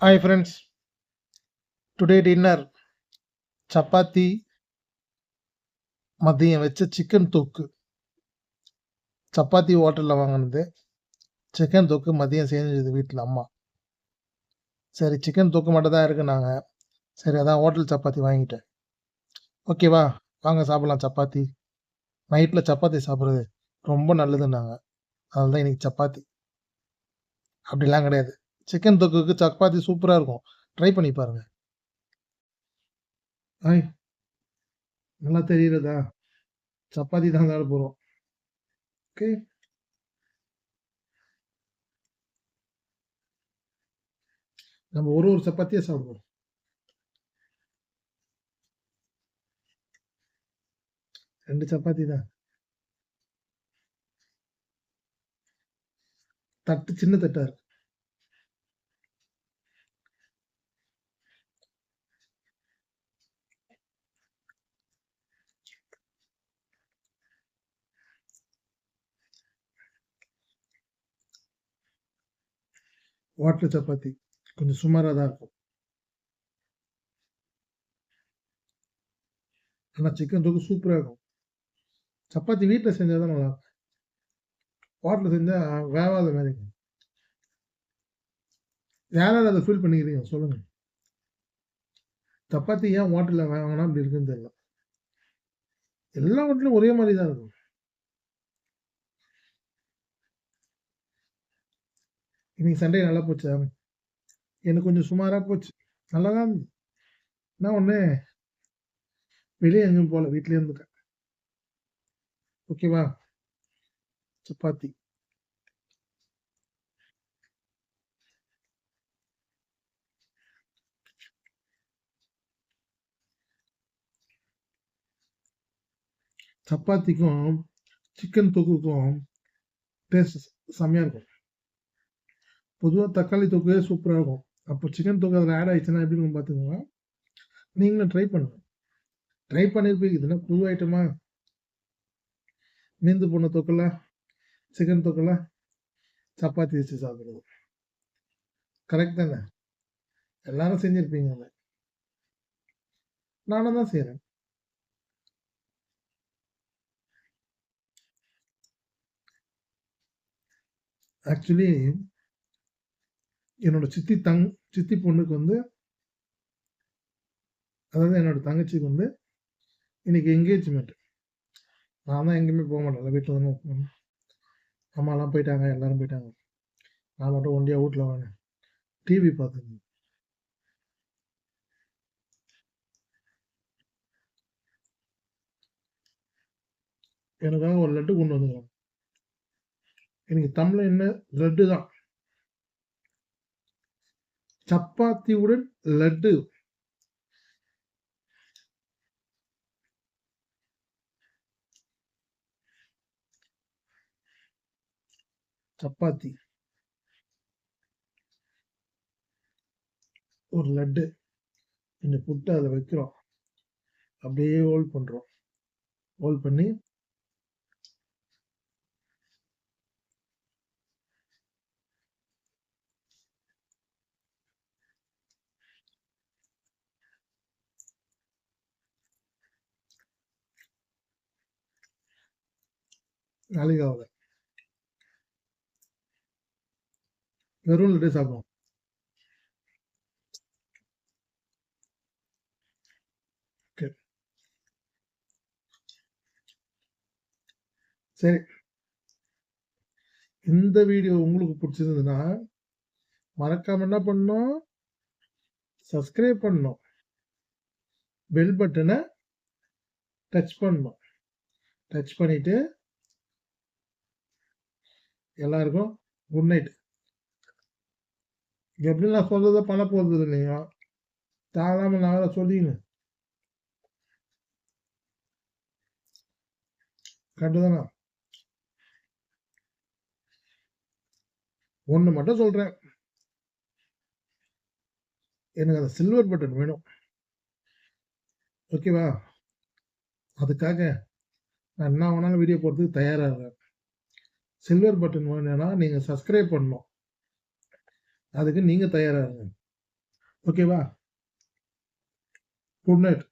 Hi friends, today dinner chapati மதியம் வச்ச chicken தொக்கு. சப்பாத்தி ஹோட்டலில் வாங்கினது, சிக்கன் தொக்கு மதியம் செஞ்சது வீட்டில் அம்மா. சரி சிக்கன் தொக்கு மட்டும் தான் இருக்குனாங்க. சரி அதான் ஹோட்டல் சப்பாத்தி வாங்கிட்டேன். ஓகேவா, வாங்க சாப்பிடலாம் சப்பாத்தி. நைட்டில் சப்பாத்தி சாப்பிட்றது ரொம்ப நல்லதுன்னாங்க. அதனால தான் இன்னைக்கு சப்பாத்தி. அப்படிலாம் கிடையாது, சிக்கன் தொக்குக்கு சப்பாத்தி சூப்பராக இருக்கும். ட்ரை பண்ணி பாருங்க. ஹாய், நல்லா தெரியுறதா? சப்பாத்தி தான் சாப்பிட போகிறோம். ஓகே, நம்ம ஒரு சப்பாத்தியாக சாப்பிடுவோம். 2 சப்பாத்தி தான். தட்டு சின்ன தட்டா இருக்கு. ஹோட்டல் சப்பாத்தி கொஞ்சம் சுமாராக தான் இருக்கும். ஆனால் சிக்கன் தொக்கு சூப்பராக இருக்கும். சப்பாத்தி வீட்டில் செஞ்சால் தான் நல்லா இருக்கும். ஹோட்டலில் செஞ்சால் வேவாத மாதிரி இருக்கும். யாராவது அதை ஃபீல் பண்ணிக்கிறீங்க சொல்லுங்கள். சப்பாத்தி ஏன் ஹோட்டலில் வாங்கினா அப்படி இருக்குன்னு தெரியல. எல்லா ஹோட்டலும் ஒரே மாதிரி தான் இருக்கும். இன்னைக்கு சண்டே நல்லா போச்சா? எனக்கு கொஞ்சம் சுமாராக போச்சு. நல்லா தான் இருந்தது. நான் ஒன்று வெளியே எங்கேயும் போகல, வீட்டிலே இருந்துட்டேன். ஓகேவா, சப்பாத்தி சப்பாத்திக்கும் சிக்கன் தொக்குக்கும் டேஸ்ட் செம்மையாக இருக்கும். பொதுவாக தக்காளி தொக்கே சூப்பராக இருக்கும். அப்போ சிக்கன் தொக்கு அதில் ஆட் ஆயிடுச்சுன்னா எப்படி இருக்கும் பார்த்துக்கோங்க. நீங்களும் ட்ரை பண்ணுங்க. ட்ரை பண்ணியிருப்பீங்க, இதுனா புது ஐட்டமா? மீந்து போன தொக்கல, சிக்கன் தொக்கல சப்பாத்தி வச்சு சாப்பிடுறது கரெக்ட் தானே? எல்லாரும் செஞ்சிருப்பீங்க அதை. நானும் தான் செய்கிறேன். ஆக்சுவலி என்னோட சித்தி பொண்ணுக்கு வந்து, அதாவது என்னோட தங்கச்சிக்கு வந்து இன்னைக்கு என்கேஜ்மெண்ட். நான் தான் எங்கேயுமே போக மாட்டேன், வீட்டில் தானே இருப்பேன். அம்மாலாம் போயிட்டாங்க, எல்லாரும் போயிட்டாங்க. நான் மட்டும் ஒண்டியாக வீட்டில் வாங்க டிவி பார்த்துருந்தேன். எனக்காக ஒரு லட்டு கொண்டு வந்துருக்காங்க. எனக்கு தமிழ் என்ன லட்டு தான். சப்பாத்தியுடன் லட்டு. சப்பாத்தி ஒரு லட்டு கொஞ்சம் புட்டு அதை வைக்கிறோம், அப்படியே ஹோல்ட் பண்ணுறோம். ஹோல்ட் பண்ணி நாளைக்கு ஆகல, வெறும் லட்டு சாப்பிடுவோம். ஓகே, சரி. இந்த வீடியோ உங்களுக்கு பிடிச்சிருந்ததுன்னா மறக்காம என்ன பண்ணணும்? சப்ஸ்கிரைப் பண்ணணும், பெல் பட்டனை டச் பண்ணணும். டச் பண்ணிட்டு எல்லாருக்கும் குட் நைட். எப்படி நான் சொல்றதை பண்ண போகிறது இல்லைங்க, தாராளமாக நான் சொல்லிங்க. கரெக்டு தானே? ஒன்று மட்டும் சொல்கிறேன், எனக்கு அந்த சில்வர் பட்டன் வேணும். ஓகேவா, அதுக்காக நான் என்ன வேணாலும் வீடியோ போடுறதுக்கு தயாராக இருக்கேன். சில்வர் பட்டன் வேணும்னா நீங்கள் சப்ஸ்கிரைப் பண்ணணும், அதுக்கு நீங்கள் தயாராக இருங்க. ஓகேவா? Good night.